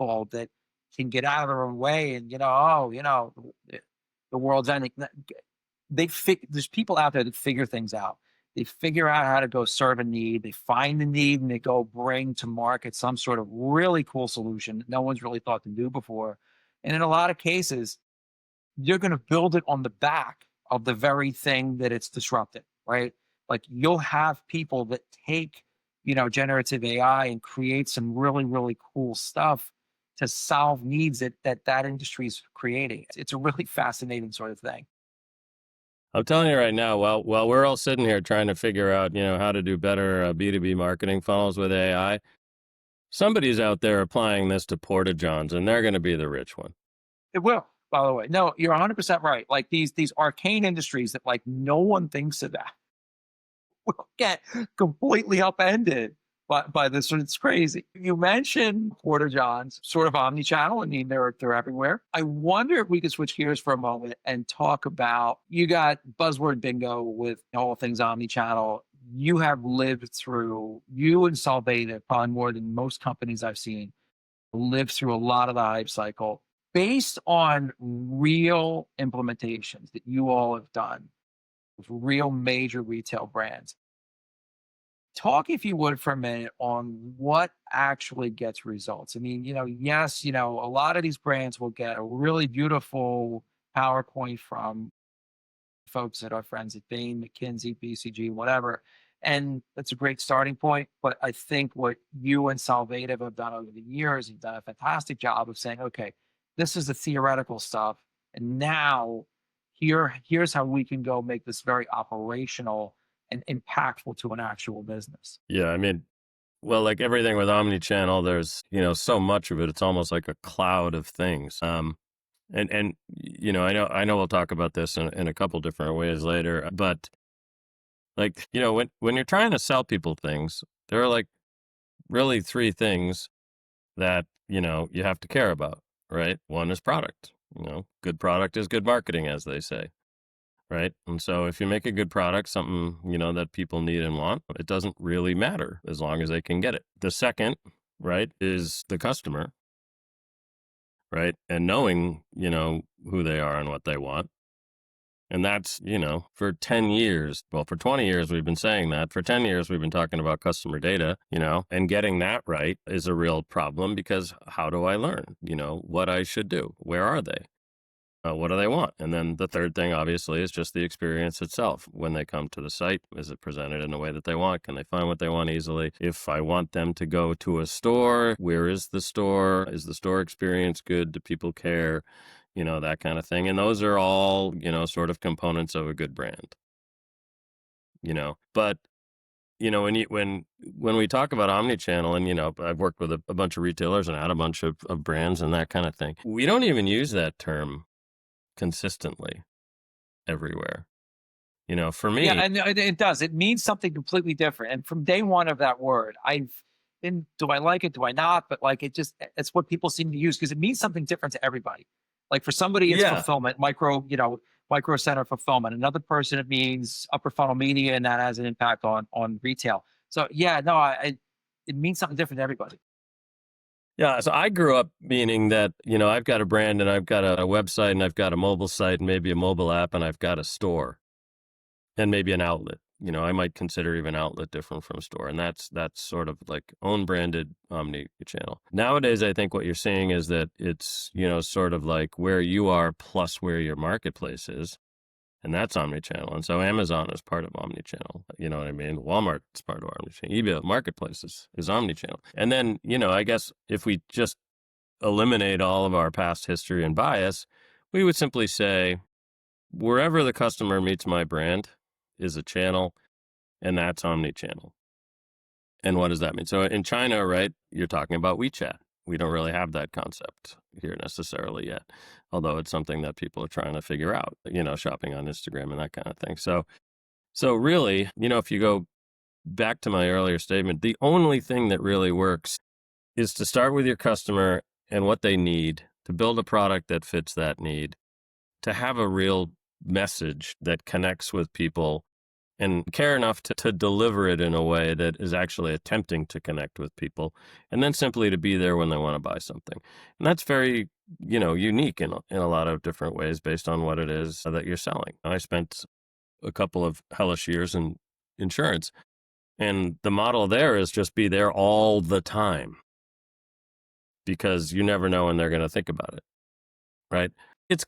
people that can get out of their own way and, oh, the world's ending. There's people out there that figure things out. They figure out how to go serve a need. They find the need and they go bring to market some sort of really cool solution that no one's really thought to do before. And in a lot of cases, you're going to build it on the back of the very thing that it's disrupted, right? Like you'll have people that take, generative AI and create some really, really cool stuff to solve needs that industry is creating. It's a really fascinating sort of thing. I'm telling you right now, while we're all sitting here trying to figure out, how to do better B2B marketing funnels with AI, somebody's out there applying this to Porta Johns, and they're going to be the rich one. It will, by the way. No, you're 100% right. Like these arcane industries that like no one thinks of that will get completely upended by this. It's crazy. You mentioned Porta Johns, sort of omni-channel. I mean, they're everywhere. I wonder if we could switch gears for a moment and talk about, you got buzzword bingo with all things omni-channel. You have lived through, you and Solvative, probably more than most companies I've seen, lived through a lot of the hype cycle. Based on real implementations that you all have done with real major retail brands, talk, if you would, for a minute on what actually gets results. I mean, yes, a lot of these brands will get a really beautiful PowerPoint from folks that are friends at Bain, McKinsey, BCG, whatever. And that's a great starting point. But I think what you and Solvative have done over the years, you've done a fantastic job of saying, okay, this is the theoretical stuff. And now here's how we can go make this very operational and impactful to an actual business. Yeah, I mean, well, like everything with omnichannel, there's, so much of it. It's almost like a cloud of things. And I know we'll talk about this in a couple different ways later, but like, when you're trying to sell people things, there are like really three things that, you have to care about, right? One is product. Good product is good marketing, as they say, right? And so if you make a good product, something, that people need and want, it doesn't really matter as long as they can get it. The second, right, is the customer, right? And knowing, who they are and what they want. And that's, for 10 years, well, for 20 years, we've been saying that. For 10 years, we've been talking about customer data, and getting that right is a real problem because how do I learn, what I should do? Where are they? What do they want? And then the third thing, obviously, is just the experience itself. When they come to the site, is it presented in a way that they want? Can they find what they want easily? If I want them to go to a store, where is the store? Is the store experience good? Do people care? That kind of thing. And those are all, sort of components of a good brand, but when we talk about omnichannel, and I've worked with a bunch of retailers and had a bunch of brands and that kind of thing, we don't even use that term consistently everywhere. For Yeah, me, and it does. It means something completely different. And from day one of that word, I've been, do I like it? Do I not? But like, it's what people seem to use because it means something different to everybody. Like for somebody, it's yeah, fulfillment, micro center fulfillment. Another person, it means upper funnel media, and that has an impact on retail. So yeah, no, it means something different to everybody. yeah. So I grew up meaning that, I've got a brand and I've got a website and I've got a mobile site and maybe a mobile app and I've got a store and maybe an outlet. I might consider even outlet different from store. And that's sort of like own branded omni-channel. Nowadays, I think what you're seeing is that it's, sort of like where you are plus where your marketplace is. And that's omni-channel. And so Amazon is part of omni-channel. You know what I mean? Walmart is part of omni-channel. eBay marketplace is omni-channel. And then, I guess if we just eliminate all of our past history and bias, we would simply say, wherever the customer meets my brand is a channel, and that's omni-channel. And what does that mean? So in China, right, you're talking about WeChat. We don't really have that concept here necessarily yet, although it's something that people are trying to figure out, shopping on Instagram and that kind of thing. So really, if you go back to my earlier statement, the only thing that really works is to start with your customer and what they need, to build a product that fits that need, to have a real message that connects with people and care enough to deliver it in a way that is actually attempting to connect with people, and then simply to be there when they want to buy something. And that's very, unique in a lot of different ways based on what it is that you're selling. I spent a couple of hellish years in insurance, and the model there is just be there all the time, because you never know when they're going to think about it, right? It's